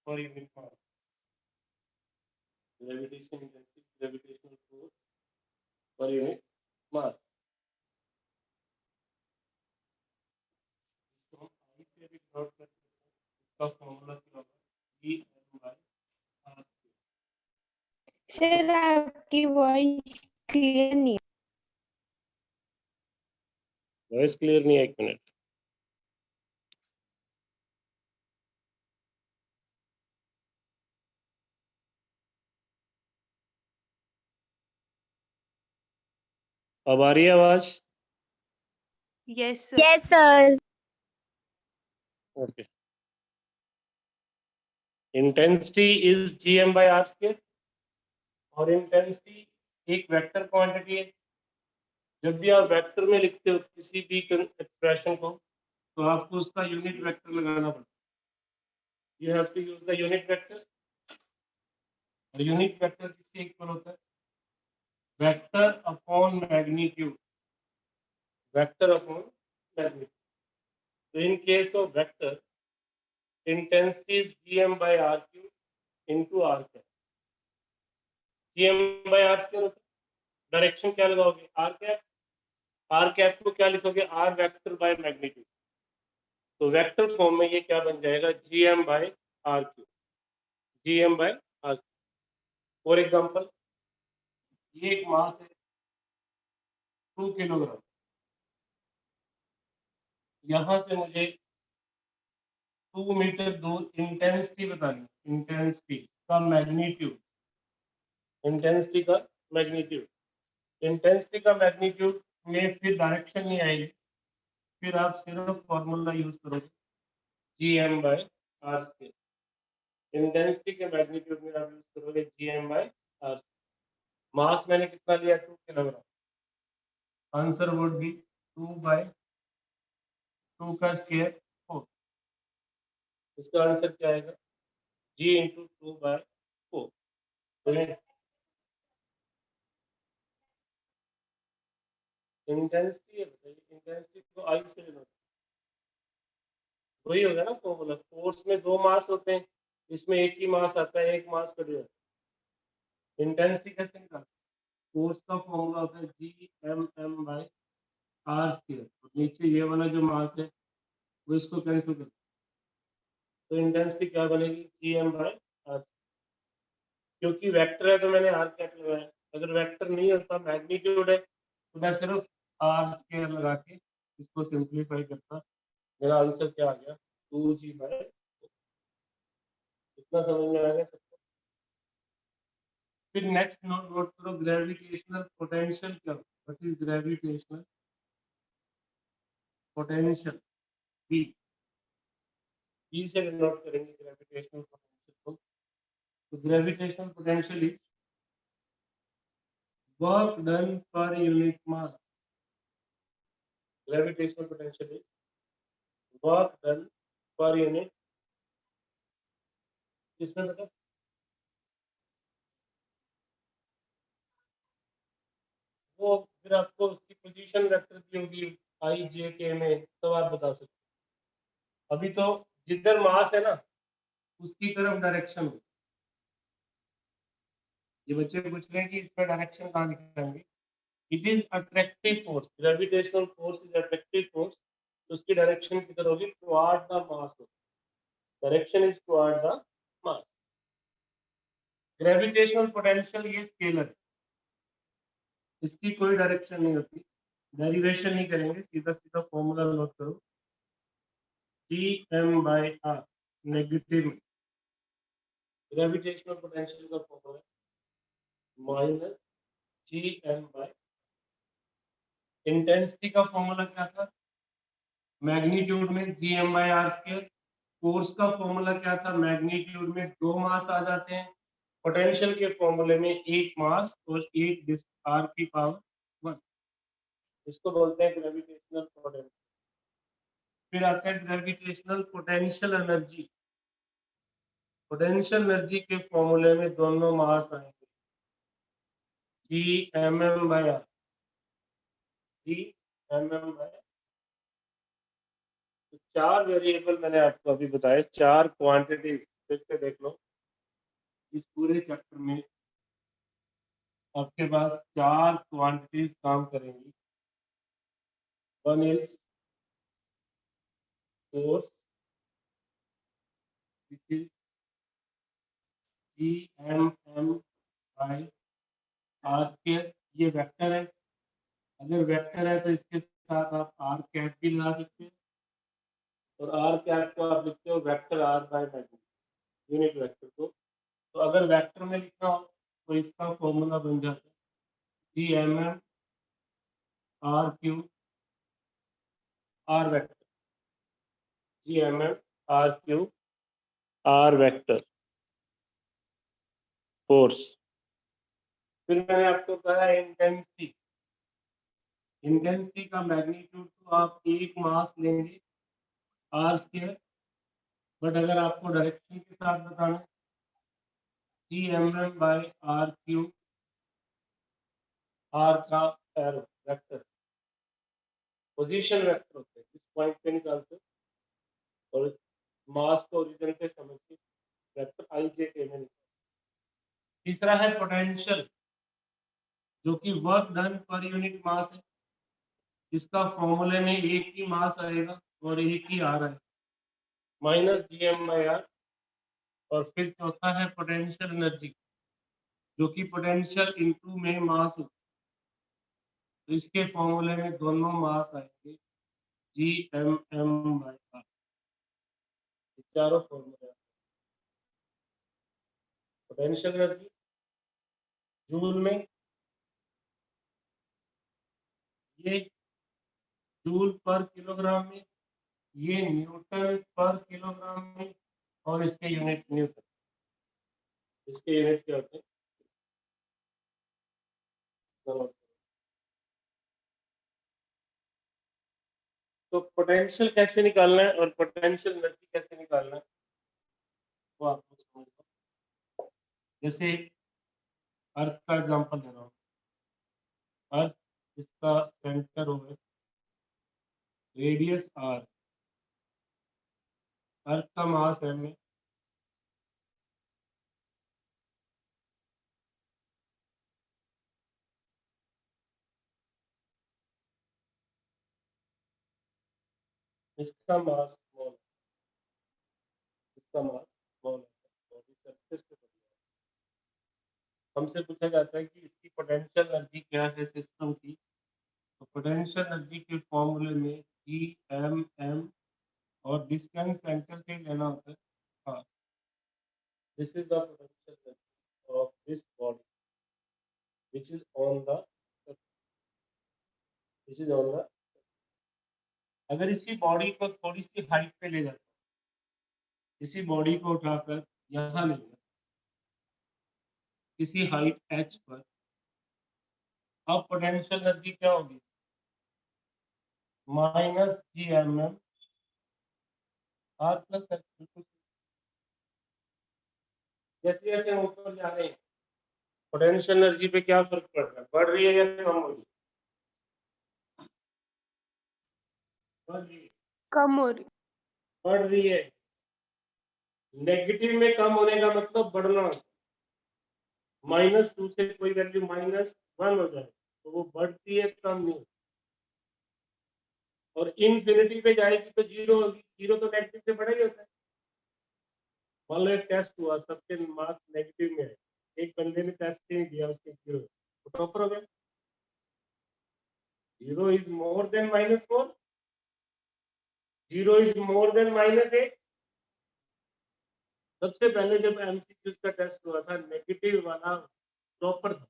per unit mass. Gravitation intensity, gravitational force per unit mass. तो हम आई से भी नोट कर सकते हैं, इसका फॉर्मूला क्या होगा, E m by r square. Sir आपकी वॉइस क्लियर नहीं है। वॉइस क्लियर नहीं है, एक मिनट। अब आ रही है आवाज? Yes, sir. Yes sir. Okay. Intensity is gm by r square, और इंटेंसिटी एक वेक्टर क्वांटिटी है। जब भी आप वेक्टर में लिखते हो किसी भी एक्सप्रेशन को, तो आपको उसका यूनिट वेक्टर लगाना पड़ता है। You have to use the unit vector. और यूनिट वेक्टर किसके इक्वल होता है? Vector upon magnitude. Vector upon magnitude. So in case of vector, intensity is gm by r cube into r cap. gm by r square होता है। Direction क्या लगाओगे? r cap। r cap को क्या लिखोगे? r vector by magnitude. तो vector form में ये क्या बन जाएगा? gm by r cube। gm by r। For example, ये एक मास है 2 किलोग्राम। यहाँ से मुझे 2 मीटर दूर इंटेंसिटी बतानी, इंटेंसिटी का मैग्नीट्यूड। इंटेंसिटी का मैग्नीट्यूड। इंटेंसिटी का मैग्नीट्यूड में फिर डायरेक्शन नहीं आएगी, फिर आप सिर्फ फॉर्मूला यूज करोगे gm by r square. Intensity के मैग्नीट्यूड में आप यूज करोगे gm by r। मास मैंने कितना लिया? 2 kilogram. Answer would be 2 by 2 का स्क्वायर 4। इसका आंसर क्या आएगा? g into 2 by 4। इंटेंसिटी है, बताइए इंटेंसिटी को आई से लेना, वही होगा ना फॉर्मूला। फोर्स में 2 मास होते हैं, इसमें एक ही मास आता है, एक मास कट जाता है। इंटेंसिटी कैसे निकालते? फोर्स का फॉर्मूला होता है G M M by R square. नीचे ये वाला जो मास है वो इसको कैंसिल कर, तो इंटेंसिटी क्या बनेगी? G M by R. क्योंकि वेक्टर है तो मैंने आर कैप लगाया। अगर वेक्टर नहीं होता, मैग्नीट्यूड है, तो मैं सिर्फ आर स्क्वायर लगा के इसको सिंप्लीफाई करता। मेरा आंसर क्या आ गया? 2g by. इतना समझ में आ गया सबको? फिर नेक्स्ट नोट करो, ग्रेविटेशनल पोटेंशियल क्या? What is gravitational potential? B. B से नोट करेंगे ग्रेविटेशनल पोटेंशियल को। तो gravitational potential is work done per unit mass. Gravitational potential is work done per unit, इसमें मतलब वो फिर आपको उसकी पोजीशन वेक्टर दी होगी आई जे के में, तो आप बता सकते। अभी तो जिधर मास है ना उसकी तरफ डायरेक्शन हो। ये बच्चे पूछ रहे हैं कि इसका डायरेक्शन कहाँ दिखाएंगे? It is attractive force. Gravitational force is attractive force. तो उसकी डायरेक्शन किधर होगी? Toward the mass. Direction is toward the mass. Gravitational potential ये स्केलर है, इसकी कोई डायरेक्शन नहीं होती। डेरिवेशन नहीं करेंगे, सीधा सीधा फॉर्मूला नोट करो। G M by R negative gravitational potential का formula minus G M by intensity का फॉर्मूला क्या था? मैग्नीट्यूड में Gm/r²। फोर्स का फॉर्मूला क्या था? मैग्नीट्यूड में 2 मास आ जाते हैं, पोटेंशियल के फॉर्मूले में 1 मास और 1 r⁻⁴ इसको बोलते हैं ग्रेविटेशनल पोटेंशियल। फिर आता है gravitational potential energy. Potential energy के फॉर्मूले में दोनों मास आएंगे, Gmm/r। तो 4 वेरिएबल मैंने आपको अभी बताए, 4 क्वांटिटीज। फिर से देख लो, इस पूरे चैप्टर में आपके पास 4 क्वांटिटीज काम करेंगी। One is force, which is Gmm/r²। ये वेक्टर है, अगर वेक्टर है तो इसके साथ आप r कैप भी लगा सकते हैं, और r कैप को आप लिखते हो वेक्टर r/मैग्नीट्यूड, यूनिट वेक्टर को। तो अगर वेक्टर में लिखना हो तो इसका फॉर्मूला बन जाता है Gmm/r³ r vector, Gmm/r³ r vector force. फिर मैंने आपको कहा इंटेंसिटी। इंटेंसिटी का मैग्नीट्यूड तो आप 1 मास लेंगे r², बट अगर आपको डायरेक्शन के साथ बताना है Gmm/r³, r का एरो वेक्टर, पोजीशन वेक्टर होते हैं, इस पॉइंट पे निकालते हैं और मास को ओरिजिन पे समझ के वेक्टर i j k में निकालते हैं। तीसरा है पोटेंशियल, जो कि वर्क डन पर यूनिट मास है। इसका फॉर्मूले में एक ही मास आएगा और एक ही आर है, -Gm/r। और फिर चौथा है पोटेंशियल एनर्जी, जो कि पोटेंशियल इनटू में मास होता है। तो इसके फॉर्मूले में दोनों मास आएंगे Gmm/r। चारों फॉर्मूले। पोटेंशियल एनर्जी जूल में, ये जूल पर किलोग्राम में, ये न्यूटन पर किलोग्राम में, और इसके यूनिट न्यूटन। इसके यूनिट क्या होते हैं? तो पोटेंशियल कैसे निकालना है और पोटेंशियल एनर्जी कैसे निकालना है वो आपको समझना। जैसे अर्थ का एग्जांपल दे रहा हूँ। अर्थ, इसका सेंटर हो, रेडियस r, अर्थ का मास m है, इसका मास स्मॉल, इसका मास स्मॉल है, और इस सरफेस पे हमसे पूछा जाता है कि इसकी पोटेंशियल एनर्जी क्या है सिस्टम की। तो पोटेंशियल एनर्जी के फॉर्मूले में Gmm और डिस्टेंस सेंटर से लेना होता है। हाँ, this is the potential energy of this body which is on the, which is on the. अगर इसी बॉडी को थोड़ी सी हाइट पे ले जाता, इसी बॉडी को उठाकर यहाँ ले जाए किसी हाइट h पर, अब पोटेंशियल एनर्जी क्या होगी? -Gmm r+h। जैसे जैसे हम ऊपर जा रहे हैं पोटेंशियल एनर्जी पे क्या फर्क पड़ रहा है? बढ़ रही है या कम हो रही है? बढ़ रही है, कम हो रही। बढ़ रही है। नेगेटिव में कम होने का मतलब बढ़ना। -2 से कोई वैल्यू -1 हो जाए तो वो बढ़ती है, कम नहीं। और इनफिनिटी पे जाएगी तो जीरो होगी। जीरो तो नेगेटिव से बड़ा ही होता है। मान लो एक टेस्ट हुआ, सबके मार्क्स नेगेटिव में है, एक बंदे ने टेस्ट नहीं दिया, उसके जीरो, तो टॉपर हो गया। Zero is more than -4, zero is more than -8। सबसे पहले जब एमसीक्यूज का टेस्ट हुआ था, नेगेटिव वाला टॉपर था,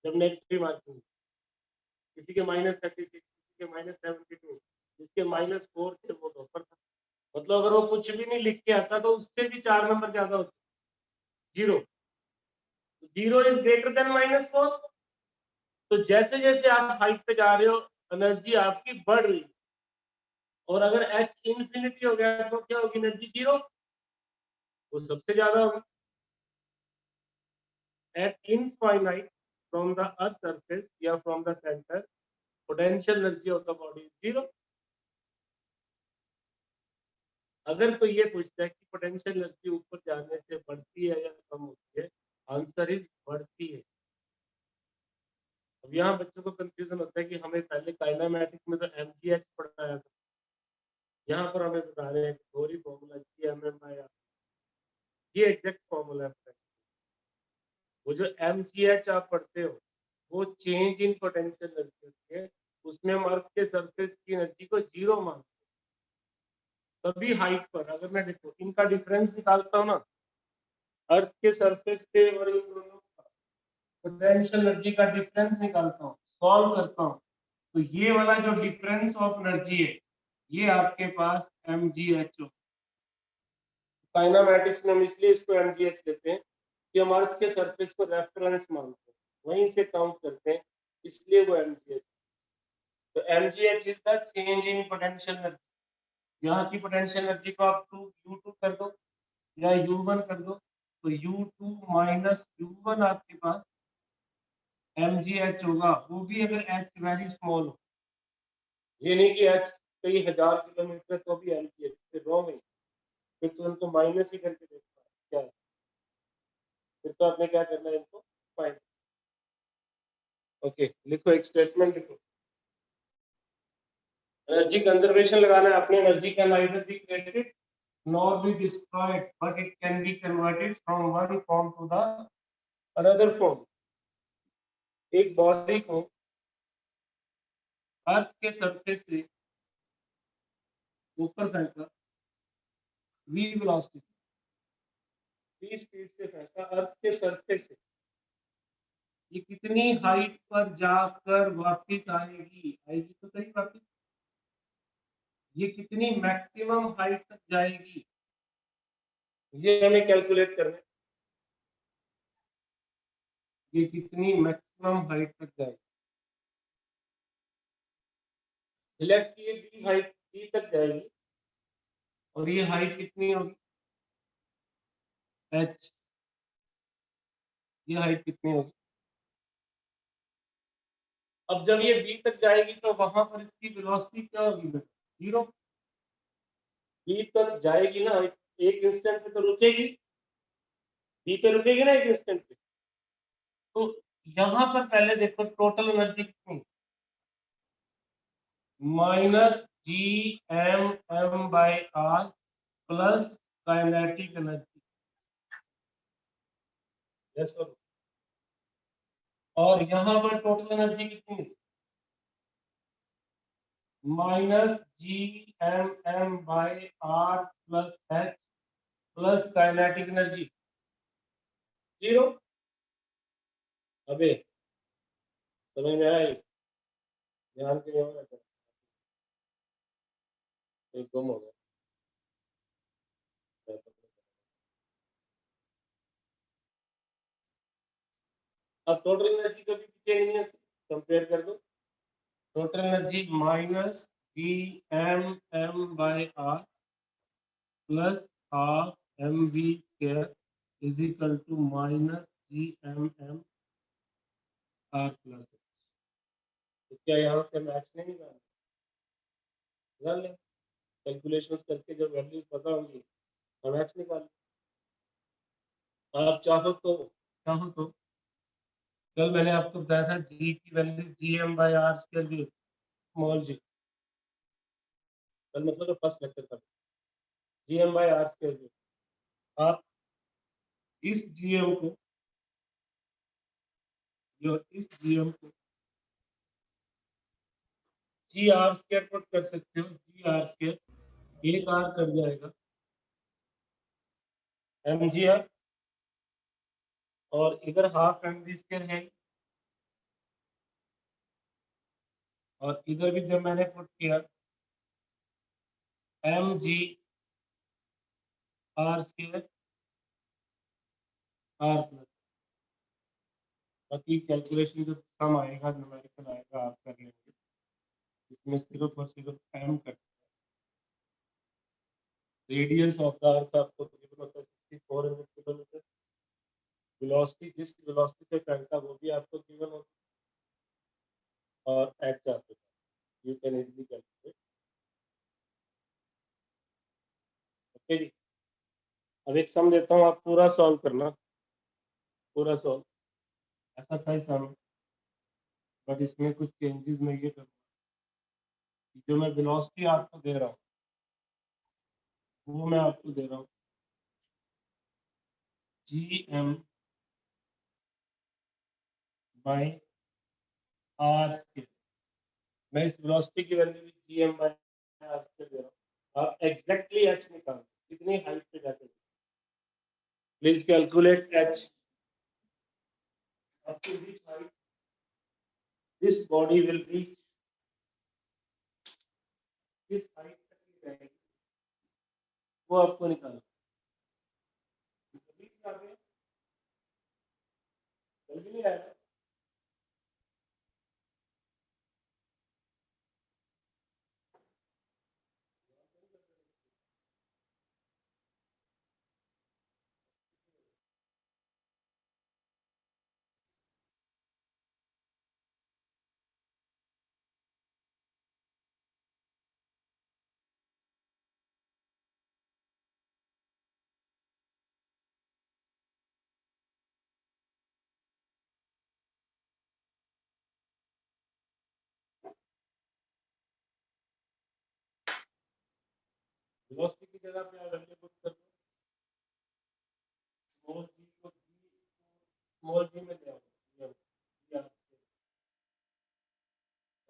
जब नेगेटिव मार्किंग। किसी के -36, किसी के -72, जिसके -4 थे वो टॉपर था। मतलब अगर वो कुछ भी नहीं लिख के आता तो उससे भी 4 नंबर ज्यादा होते। 0 इज ग्रेटर देन -4। तो जैसे जैसे आप हाइट पे जा रहे हो एनर्जी आपकी बढ़ रही है, और अगर h इंफिनिटी हो गया तो क्या होगी एनर्जी? 0, वो सबसे ज्यादा होगी। At infinite from the earth surface या from the center, potential energy of the body is 0। अगर कोई ये पूछता है कि पोटेंशियल एनर्जी ऊपर जाने से बढ़ती है या कम होती है, आंसर इज बढ़ती है। अब यहाँ बच्चों को कंफ्यूजन होता है कि हमें पहले काइनेमैटिक्स में तो mgh पढ़ाया था, यहाँ पर हमें बता रहे हैं दो ही फॉर्मूला gmm/r, ये एग्जैक्ट फॉर्मूला है। वो जो mgh आप पढ़ते हो वो चेंज इन पोटेंशियल एनर्जी होती है, उसमें हम अर्थ के सरफेस की एनर्जी को 0 मानते हैं। तभी हाइट पर अगर मैं देखो इनका डिफरेंस निकालता हूँ ना, अर्थ के सरफेस पे और इन दोनों का पोटेंशियल एनर्जी का डिफरेंस निकालता हूँ, सॉल्व करता हूँ, तो ये वाला जो डिफरेंस ऑफ एनर्जी है ये आपके पास mgh हो। काइनेमैटिक्स में हम इसलिए इसको mgh लेते हैं कि हम अर्थ के सरफेस को रेफरेंस मानते हैं, वहीं से काउंट करते हैं, इसलिए वो mgh। तो mgh is the change in potential energy. यहाँ की पोटेंशियल एनर्जी को आप u2 कर दो या u1 कर दो, तो u2 माइनस u1 आपके पास mgh होगा, वो भी अगर h वेरी स्मॉल हो। ये नहीं कि h कई हजार किलोमीटर तो भी mgh, फिर रॉन्ग है, फिर तो उनको माइनस ही करके देखना है क्या है, फिर तो आपने क्या करना है इनको माइनस। ओके, लिखो एक स्टेटमेंट लिखो। एनर्जी कंजर्वेशन लगाना है आपने। Energy can either be created nor be destroyed, but it can be converted from one form to the another form। एक बॉडी को अर्थ के सरफेस से ऊपर फेंका v वेलोसिटी, v स्पीड से फेंका अर्थ के सरफेस से, ये कितनी हाइट पर जाकर वापस आएगी? आएगी तो सही वापस। ये कितनी मैक्सिमम हाइट तक जाएगी ये हमें कैलकुलेट करना है। ये कितनी मैक्सिमम हाइट तक जाएगी। सिलेक्ट किए बी हाइट बी तक जाएगी, और ये हाइट कितनी होगी? h। ये हाइट कितनी होगी? अब जब ये बी तक जाएगी तो वहां पर इसकी वेलोसिटी क्या होगी? 0। बी तक जाएगी ना, एक इंस्टेंट पे तो रुकेगी, बी पे रुकेगी ना एक इंस्टेंट पे। तो यहाँ पर पहले देखो टोटल एनर्जी कितनी, -gmm/r plus kinetic energy. Yes और और यहाँ पर टोटल एनर्जी कितनी? -gmm/r plus h plus kinetic energy 0। अबे समझ में आया? ध्यान के लिए होना चाहिए, एक गुम हो गया। अब टोटल एनर्जी कभी भी चेंज नहीं होती, कंपेयर कर दो। Total energy -gmm/r plus half mv² is equal to -gmm/r plus. तो क्या यहाँ से मैच नहीं निकालना? निकाल लें, कैलकुलेशंस करके जो वैल्यूज पता होंगी हम मैच निकाल। आप चाहो तो कल मैंने आपको बताया था जी की वैल्यू gm/r² भी स्मॉल जी, कल मतलब फर्स्ट लेक्चर था, gm/r² भी। आप इस gm को gr² पुट कर सकते हो, gr², एक r कर जाएगा mgr, और इधर हाफ mv² है, और इधर भी जब मैंने पुट किया mg r square r plus, बाकी कैलकुलेशन जब सम आएगा न्यूमेरिकल आएगा आप कर लेंगे, इसमें सिर्फ और सिर्फ m cut, radius of the earth आपको गिवन होता है 6400 किलोमीटर, वेलोसिटी जिस वेलोसिटी से फैलता वो भी आपको गिवन होता है, और h आपको you can easily calculate. Okay जी, अब एक सम देता हूँ, आप पूरा सॉल्व करना, पूरा सॉल्व ऐसा था ही सम, बट इसमें कुछ चेंजेस मैं ये करूँगा, जो मैं वेलोसिटी आपको दे रहा हूँ वो मैं आपको दे रहा हूँ gm बाई r स्क्वायर, मैं इस वेलोसिटी की वैल्यू भी gm बाई r स्क्वायर दे रहा हूँ। आप एग्जैक्टली h निकाल कितनी हाइट पे जाते हैं, please calculate h up to which height this body will reach, किस हाइट तक ये जाएगी वो आपको निकालना, जल्दी आ गया, जल्दी नहीं आया। वेलोसिटी की जगह पे आप वैल्यू पुट कर दो, स्मॉल g को स्मॉल g में ले आओ, ये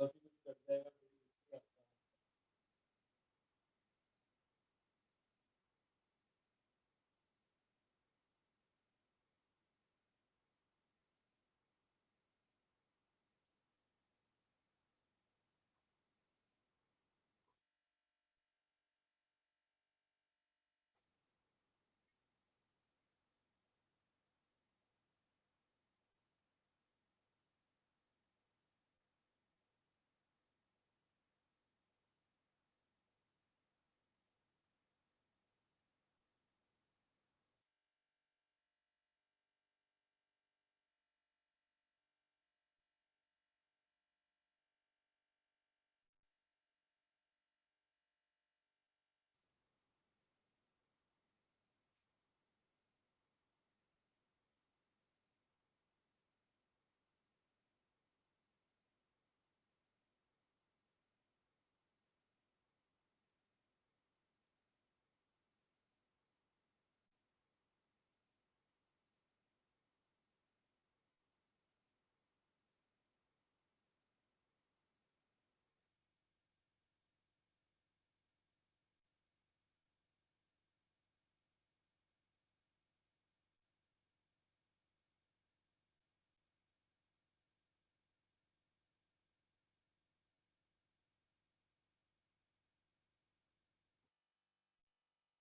काफी कुछ कर जाएगा,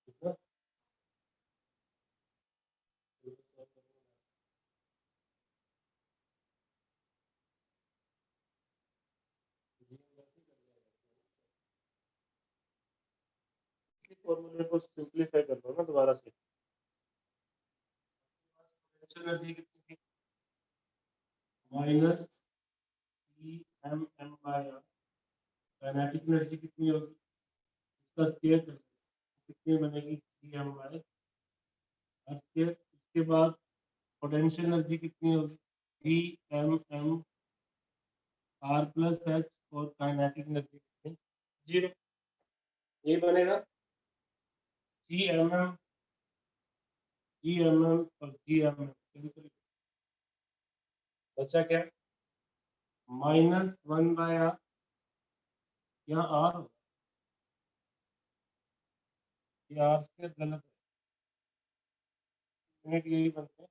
कितना फॉर्मूले को सिंपलीफाई कर दो ना दोबारा से, एनर्जी कितनी थी minus em by r, kinetic energy कितनी होगी इसका स्क्वायर कितनी बनेगी gm बाय r स्क्वायर, उसके बाद पोटेंशियल एनर्जी कितनी होगी gmm r प्लस h, और काइनेटिक एनर्जी कितनी 0, ये बनेगा gmm और gmm, बचा क्या -1/r, यहाँ r ये r स्क्वायर गलत है, यूनिट यही बनते हैं,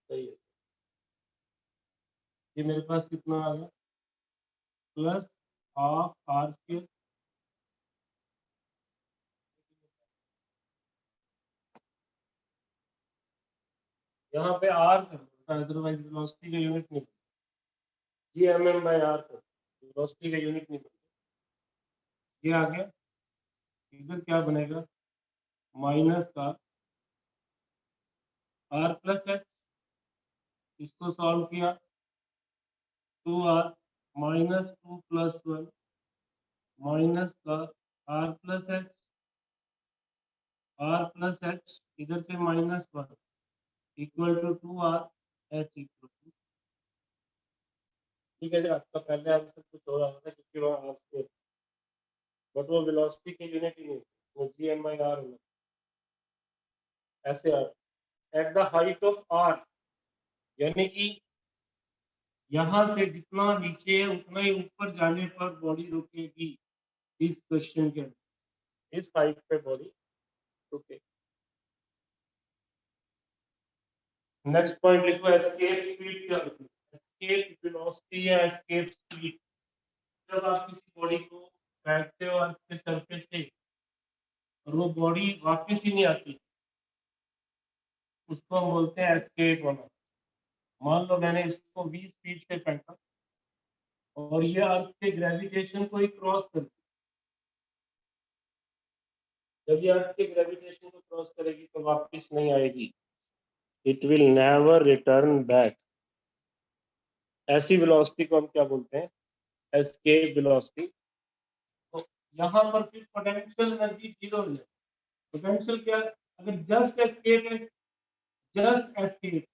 सही है, ये मेरे पास कितना आ गया प्लस हाफ आर स्क्वायर। यहाँ पे आर करना है, अदरवाइज वेलोसिटी का यूनिट नहीं बनता। GMM बाय आर कर, वेलोसिटी का यूनिट नहीं बनता। ये आ गया, इधर क्या बनेगा, माइनस का आर प्लस एच, इसको सॉल्व किया 2r माइनस 2 प्लस 1 माइनस का आर प्लस एच इधर से minus 1 equal to 2r H equal to. ठीक है जी, आपका पहले आंसर कुछ हो रहा था क्योंकि वो आर से, बट वो वेलोसिटी की यूनिट ही नहीं, वो GM बाय आर होना ऐसे। R at the height of R, यानी कि यहाँ से जितना नीचे है उतना ही ऊपर जाने पर बॉडी रुकेगी। इस क्वेश्चन के अंदर इस हाइट पे बॉडी रुकेगी। नेक्स्ट पॉइंट लिखो, एस्केप स्पीड क्या होती है? एस्केप वेलोसिटी या एस्केप स्पीड, जब आप किसी बॉडी को फेंकते हो अर्थ के सरफेस से और वो बॉडी वापस ही नहीं आती, उसको हम बोलते हैं एस्केप होना। मान लो मैंने इसको 20 फीट से फेंका और ये अर्थ के ग्रेविटेशन को ही क्रॉस कर, जब ये अर्थ के ग्रेविटेशन को क्रॉस करेगी तो वापस नहीं आएगी। It will never return back. ऐसी वेलोसिटी को हम क्या बोलते हैं? Escape velocity. तो यहाँ पर फिर पोटेंशियल एनर्जी जीरो है। पोटेंशियल क्या, अगर जस्ट एस्केप है, जस्ट एस्केप,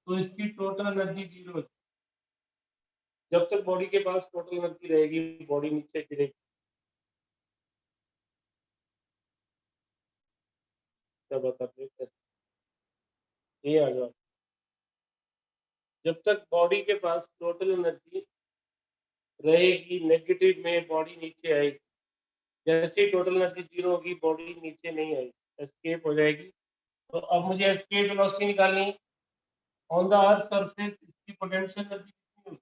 तो इसकी टोटल एनर्जी जीरो है। जब तक बॉडी के पास टोटल एनर्जी रहेगी बॉडी नीचे गिरेगी। क्या बताते हैं, ये आ जाओ। जब तक बॉडी के पास टोटल एनर्जी रहेगी नेगेटिव में, बॉडी नीचे आएगी। जैसे ही टोटल एनर्जी जीरो होगी बॉडी नीचे नहीं आएगी, एस्केप हो जाएगी। तो अब मुझे एस्केप वेलोसिटी निकालनी है। ऑन द अर्थ सरफेस इसकी पोटेंशियल एनर्जी कितनी होगी?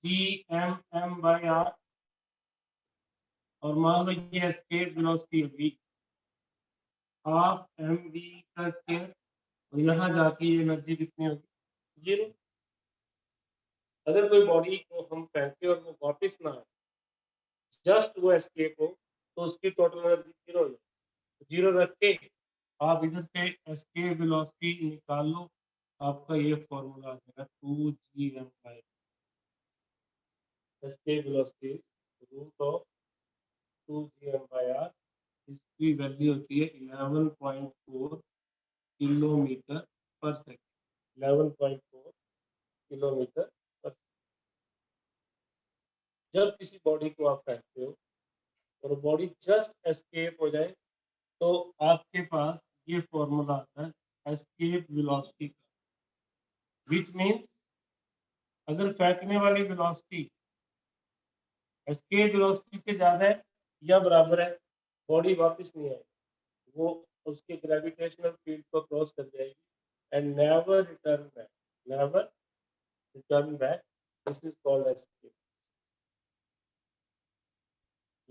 GMM बाय आर, और मान लो ये एस्केप वेलोसिटी होगी हाफ mv का स्क्वायर, और यहाँ जाके ये एनर्जी कितनी होगी? जीरो। अगर कोई बॉडी को हम फेंके और वो वापस ना आए, जस्ट वो एस्केप हो, तो उसकी टोटल एनर्जी जीरो हो जाए। जीरो रख के आप इधर से एस्केप वेलोसिटी निकाल लो, आपका ये फॉर्मूला आ जाएगा 2GM by escape velocity root of 2GM by R. इसकी वैल्यू होती है 11.4 किलोमीटर पर सेकेंड। 11.4 किलोमीटर पर सेकेंड। जब किसी बॉडी को आप फेंकते हो और बॉडी जस्ट एस्केप हो जाए तो आपके पास ये फॉर्मूला आता है एस्केप वेलोसिटी का, विच मीन्स अगर फेंकने वाली वेलोसिटी एस्केप वेलोसिटी से ज्यादा है या बराबर है, बॉडी वापस नहीं आएगी, वो उसके ग्रेविटेशनल फील्ड को क्रॉस कर जाएगी and never return back. Never return back, this is called escape.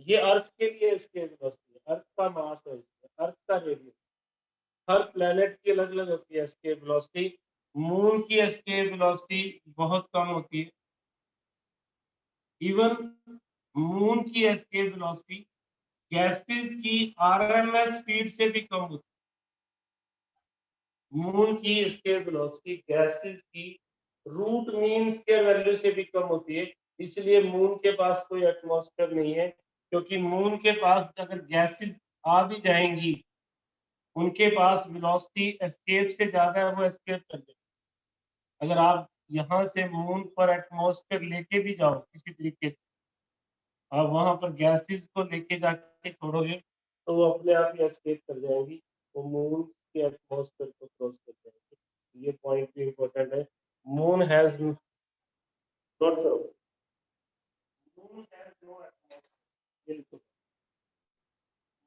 ये अर्थ के लिए एस्केप वेलोसिटी है। अर्थ का मास है इसमें, अर्थ का रेडियस। हर प्लेनेट की अलग अलग होती है एस्केप वेलोसिटी। मून की एस्केप वेलोसिटी बहुत कम होती है। इवन मून की एस्केप वेलोसिटी गैसेस की RMS स्पीड से भी कम होती है। मून की एस्केप वेलोसिटी गैसेस की रूट मीन स्क्वायर वैल्यू से भी कम होती है। इसलिए मून के पास कोई एटमॉस्फेयर नहीं है, क्योंकि मून के पास अगर गैसेस आ भी जाएंगी, उनके पास वेलोसिटी एस्केप से ज्यादा है, वो एस्केप कर जाएंगे। अगर आप यहाँ से मून पर एटमॉस्फेयर लेके भी जाओ किसी तरीके से, आप वहां पर गैसेस को लेके जाके छोड़ोगे तो वो अपने आप ही एस्केप कर जाएंगी, वो मून के एटमॉस्फेयर को क्रॉस कर जाएंगे। ये पॉइंट भी इम्पोर्टेंट है। मून हैज, नोट करो, moon has no atmosphere.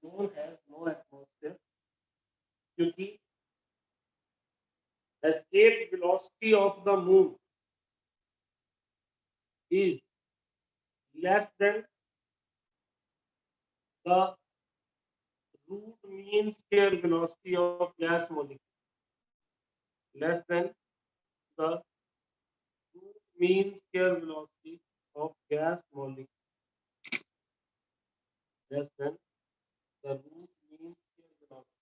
Moon has no atmosphere क्योंकि escape velocity of the moon is less than the root mean square velocity of gas molecule. Less than the root mean square velocity of gas molecule. Less than the root mean square velocity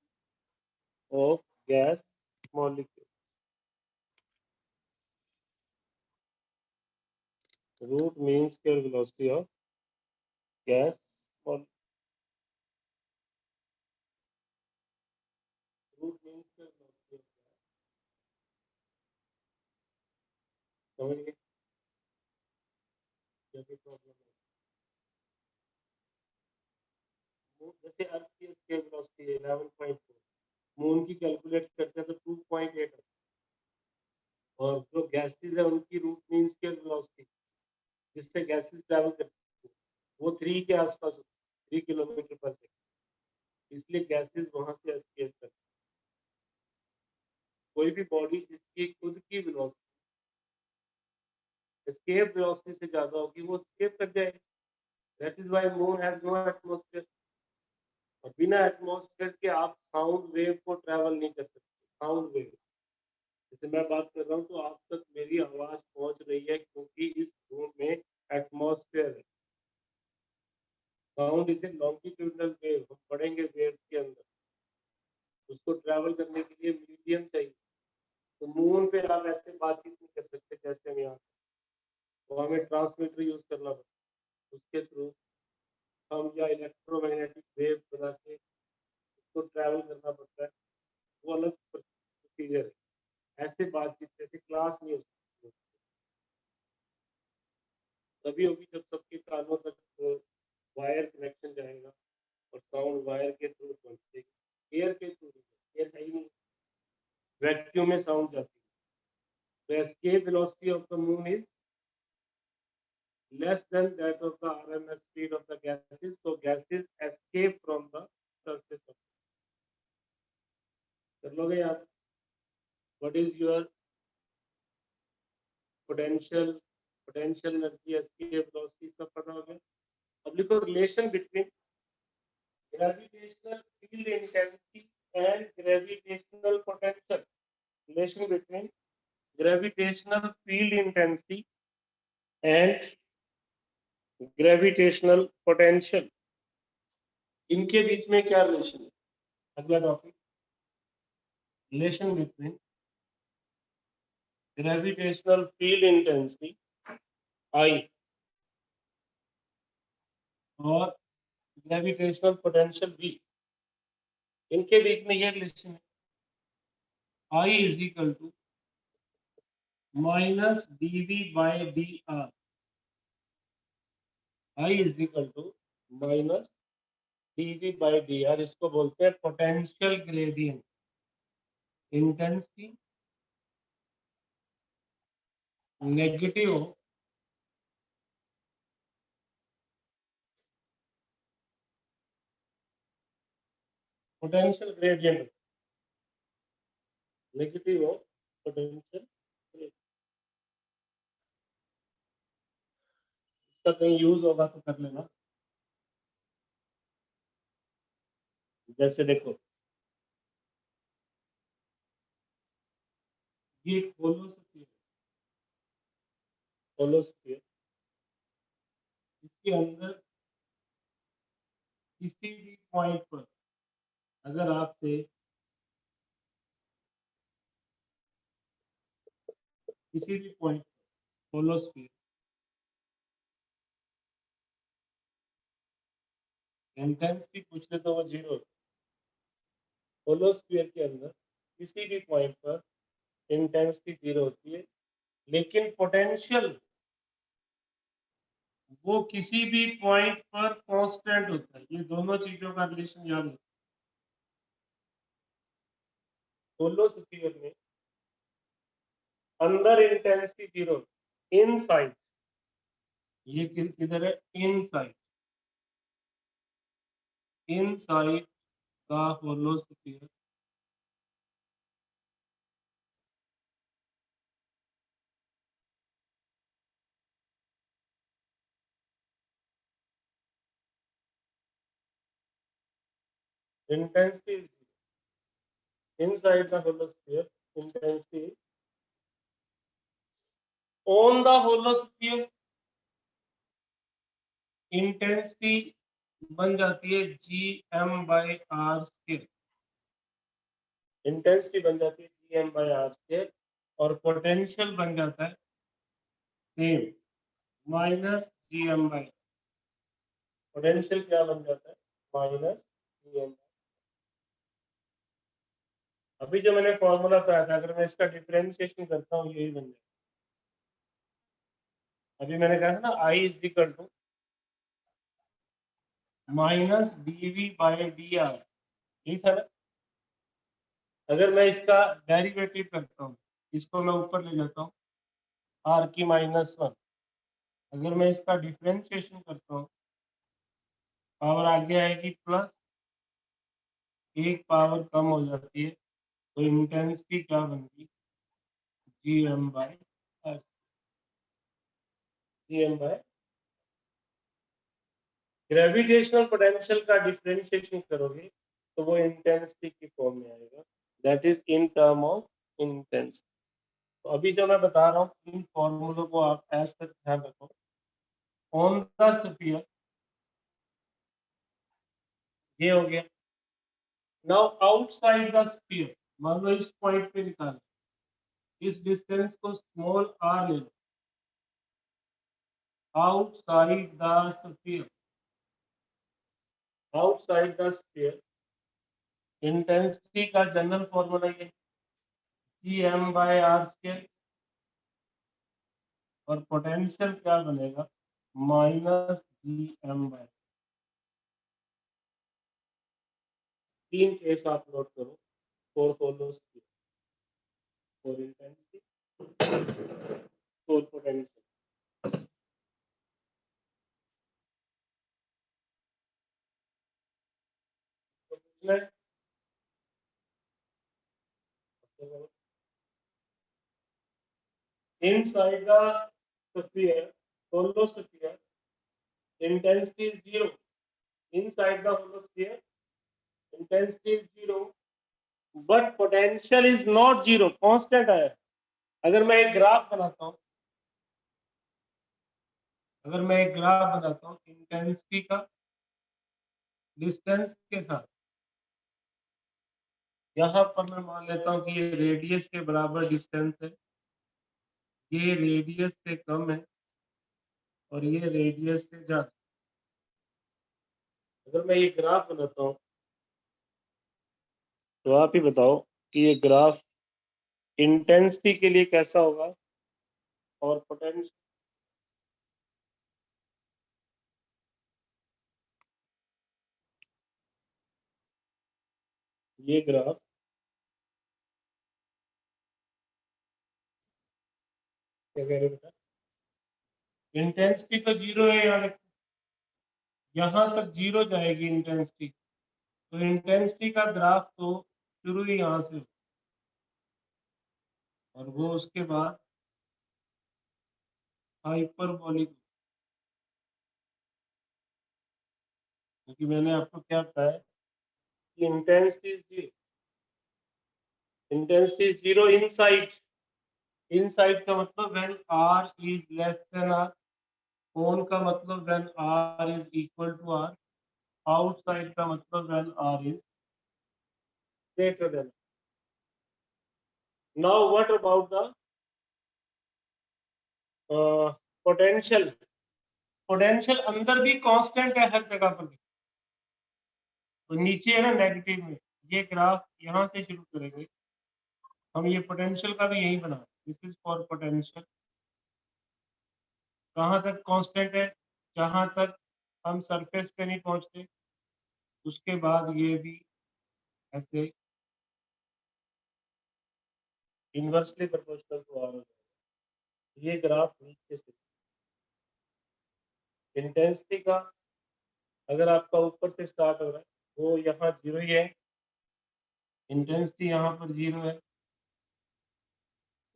of gas molecule. Root mean square velocity of gas molecule. Root mean square velocity of gas. समझ गए? क्या भी problem है? जैसे अर्थ की scale velocity है 11.4, moon की calculate करते हैं तो 2.8 और जो गैसेस है उनकी रूट मीन स्केल वेलोसिटी जिससे गैसेस ट्रैवल करती है वो 3 के आसपास 3 किलोमीटर पर सेकंड, इसलिए गैसेस वहां से एस्केप करती है। कोई भी बॉडी जिसकी खुद की वेलोसिटी एस्केप वेलोसिटी से ज्यादा होगी वो एस्केप कर जाएगी। That is why moon has no atmosphere. और बिना एटमॉस्फेयर के आप साउंड वेव को ट्रैवल नहीं कर सकते। साउंड वेव जैसे मैं बात कर रहा हूँ तो आप तक मेरी आवाज पहुंच रही है क्योंकि इस रूम में एटमॉस्फेयर है। Sound is a longitudinal wave, हम पढ़ेंगे वेव के अंदर, उसको ट्रैवल करने के लिए मीडियम चाहिए। तो मून पे आप ऐसे बातचीत नहीं कर सकते जैसे हम यहाँ, तो हमें ट्रांसमीटर यूज करना पड़ता, उसके थ्रू हम या इलेक्ट्रोमैग्नेटिक वेव बना के उसको ट्रैवल करना पड़ता है, वो अलग प्रोसीजर है। ऐसे बातचीत जैसे क्लास नहीं हो सकती, तभी होगी जब सबके कानों तक वायर कनेक्शन जाएगा और साउंड वायर के थ्रू पहुंचेगी। एयर के थ्रू, एयर है ही नहीं, वैक्यूम में साउंड जाती है। तो escape velocity of the moon is less than that of the RMS speed of the gases, so gases escape from the surface of. कर लोगे आप? What is your potential energy escape velocity सब पता हो गया? अब लिखो relation between gravitational field intensity and gravitational potential. Relation between gravitational field intensity and gravitational potential. इनके बीच में क्या रिलेशन है? अगला topic, relation between gravitational field intensity I और gravitational potential V, इनके बीच में ये रिलेशन है, I is equal to minus dV by dr. I is equal to minus dV by dr, इसको बोलते हैं potential gradient. Intensity negative potential gradient, negative potential gradient. इसका कहीं यूज होगा तो कर लेना। जैसे देखो ये होलोस्फीयर, इसके अंदर किसी भी पॉइंट पर अगर आपसे किसी भी पॉइंट पर होलोस्फीयर इंटेंसिटी पूछ ले तो वो जीरो। होलोस्फीयर के अंदर किसी भी पॉइंट पर इंटेंसिटी जीरो होती है, लेकिन पोटेंशियल वो किसी भी पॉइंट पर कांस्टेंट होता है। ये दोनों चीजों का रिलेशन याद रखो। होलोस्फीयर में अंदर इंटेंसिटी जीरो, इनसाइड, ये किधर है? इनसाइड, इनसाइड का होलोस्फीयर intensity is inside the holosphere, intensity on the holosphere, intensity बन जाती है gm/r², इंटेंसिटी बन जाती है gm/r² और पोटेंशियल बन जाता है सेम -gm/, पोटेंशियल क्या बन जाता है -gm। अभी जो मैंने फॉर्मूला बताया था, अगर मैं इसका डिफरेंशिएशन करता हूँ यही बन जाएगा। अभी मैंने कहा था ना I = -dv/dr, ठीक है ना। अगर मैं इसका डेरिवेटिव करता हूँ, इसको मैं ऊपर ले जाता हूँ r की -1, अगर मैं इसका डिफरेंशिएशन करता हूँ पावर आगे आएगी प्लस, एक पावर कम हो जाती है, तो इंटेंसिटी क्या बनेगी gm/r, gm/, ग्रेविटेशनल पोटेंशियल का डिफरेंशिएशन करोगे तो वो इंटेंसिटी की फॉर्म में आएगा, that is in term of intensity. तो अभी जो मैं बता रहा हूँ इन फॉर्मूलों को आप ऐसे ध्यान रखो। ऑन द स्फीयर ये हो गया। नाउ आउटसाइड द स्फीयर, मान लो इस पॉइंट पे निकाल, इस डिस्टेंस को स्मॉल r ले लो। Outside the sphere, outside the sphere intensity का जनरल फॉर्मूला ये gm/r², और पोटेंशियल क्या बनेगा -gm/, तीन केस आप नोट करो for hollow sphere, for intensity, for potential. Inside the sphere, holosphere, intensity is 0. Inside the holosphere, intensity is 0, but potential is not 0, constant है। अगर मैं एक ग्राफ बनाता हूँ, अगर मैं एक ग्राफ बनाता हूँ इंटेंसिटी का डिस्टेंस के साथ, यहाँ पर मैं मान लेता हूँ कि ये रेडियस के बराबर डिस्टेंस है, ये रेडियस से कम है और ये रेडियस से ज्यादा। अगर मैं ये ग्राफ बनाता हूँ तो आप ही बताओ कि ये ग्राफ इंटेंसिटी के लिए कैसा होगा और पोटेंशियल, ये ग्राफ क्या कह रहे बेटा, इंटेंसिटी तो 0 है, यहाँ तक 0 जाएगी इंटेंसिटी, तो इंटेंसिटी का ग्राफ तो शुरू ही यहाँ से और वो उसके बाद हाइपरबोलिक, क्योंकि मैंने आपको क्या बताया कि इंटेंसिटी इज 0 इनसाइड, इनसाइड का मतलब when r is less than r, on का मतलब when r is equal to r, outside का मतलब when r is greater than. Now what about the potential, potential अंदर भी कांस्टेंट है हर जगह पर, तो नीचे है ना नेगेटिव में, ये ग्राफ यहाँ से शुरू करेंगे हम, ये पोटेंशियल का भी यही बना, दिस इज फॉर पोटेंशियल, कहाँ तक कांस्टेंट है, जहाँ तक हम सरफेस पे नहीं पहुँचते, उसके बाद ये भी ऐसे इन्वर्सली प्रोपोर्शनल टू आर हो जाएगा। ये ग्राफ नीचे से इंटेंसिटी का अगर आपका ऊपर से स्टार्ट हो रहा है वो यहाँ 0 ही है, इंटेंसिटी यहाँ पर 0 है,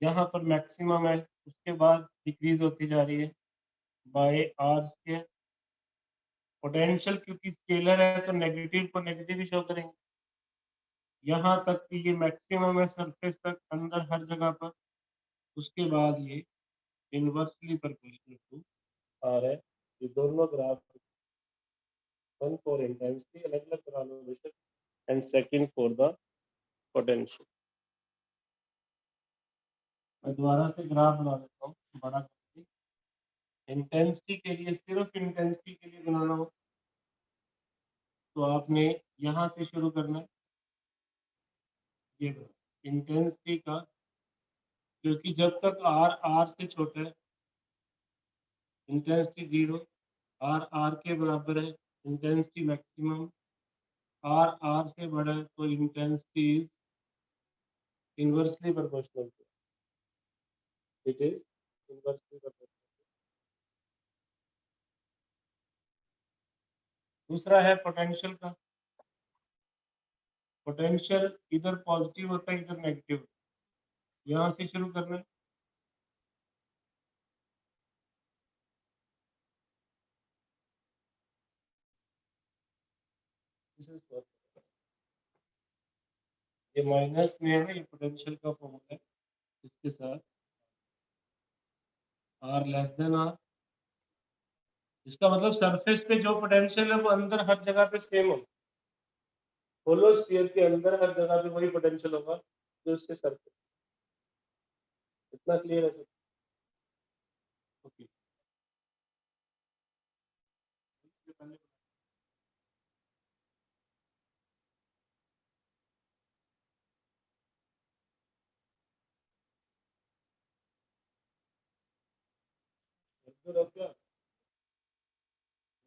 यहाँ पर मैक्सिमम है, उसके बाद डिक्रीज होती जा रही है बाय r²। पोटेंशियल क्योंकि स्केलर है तो नेगेटिव को नेगेटिव ही शो करेंगे, यहाँ तक कि ये मैक्सिमम है सरफेस तक अंदर हर जगह पर, उसके बाद ये इनवर्सली प्रोपोर्शनल टू आर है। ये दोनों ग्राफ, वन फॉर इंटेंसिटी अलग अलग करा लो बेशक, and second for the potential. मैं दोबारा से ग्राफ बना देता हूँ बड़ा करके। इंटेंसिटी के लिए, सिर्फ इंटेंसिटी के लिए बनाना हो तो आपने यहाँ से शुरू करना है। ये इंटेंसिटी का, क्योंकि जब तक आर से छोटा है इंटेंसिटी जीरो, आर के बराबर है इंटेंसिटी मैक्सिमम, आर से बड़ा है तो intensity is inversely proportional to, it is inversely proportional. दूसरा है पोटेंशियल का। पोटेंशियल इधर पॉजिटिव होता है इधर नेगेटिव। यहाँ से शुरू करना है। ये माइनस में है ना, ये पोटेंशियल का फॉर्मूला है। इसके साथ आर लेस देन आर, इसका मतलब सरफेस पे जो पोटेंशियल है वो अंदर हर जगह पे सेम हो। होलो स्फीयर के अंदर हर जगह पे वही पोटेंशियल होगा जो उसके सरफेस। इतना क्लियर है? ओके।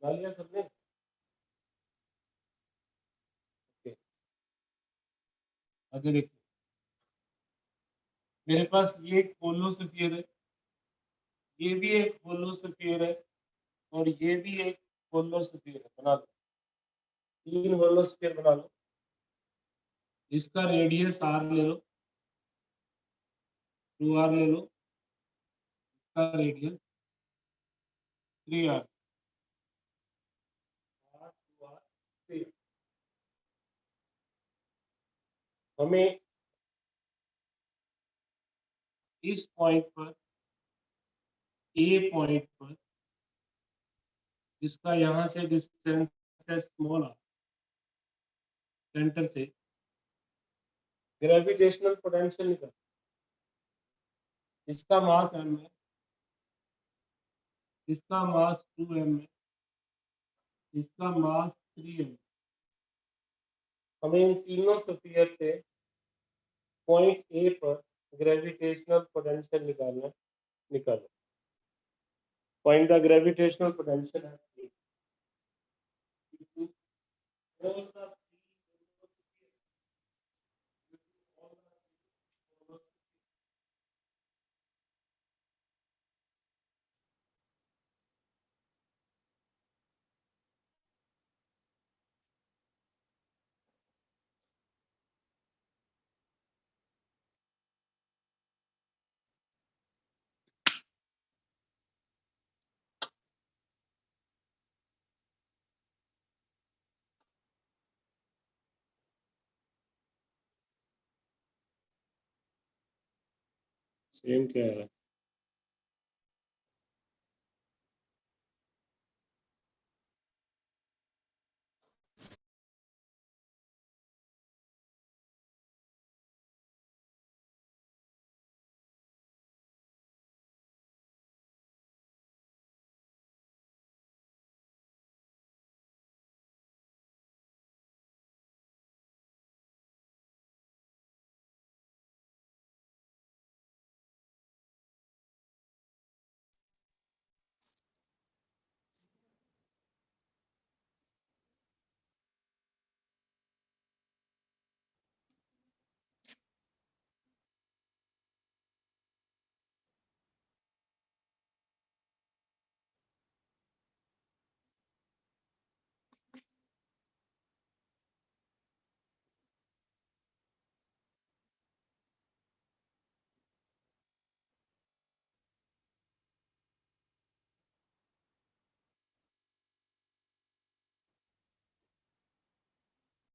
लिया सबने? ओके। आगे देखिए, मेरे पास ये एक होलो स्फीयर है, ये भी एक होलो स्फीयर है, और ये भी एक होलो स्फीयर है। बना लो, तीन होलो स्फीयर बना लो। इसका रेडियस आर ले लो, 2r ले लो, इसका रेडियस 3r, हमें इस पॉइंट पर, ए पॉइंट पर, जिसका यहाँ से डिस्टेंस है स्मॉल आर, सेंटर से ग्रेविटेशनल पोटेंशियल निकाल। इसका मास m है, इसका मास 2m है, इसका मास 3m। हमें इन तीनों स्फीयर से पॉइंट ए पर ग्रेविटेशनल पोटेंशियल निकालना। निकालो, फाइंड द ग्रेविटेशनल पोटेंशियल है। सेम क्या है?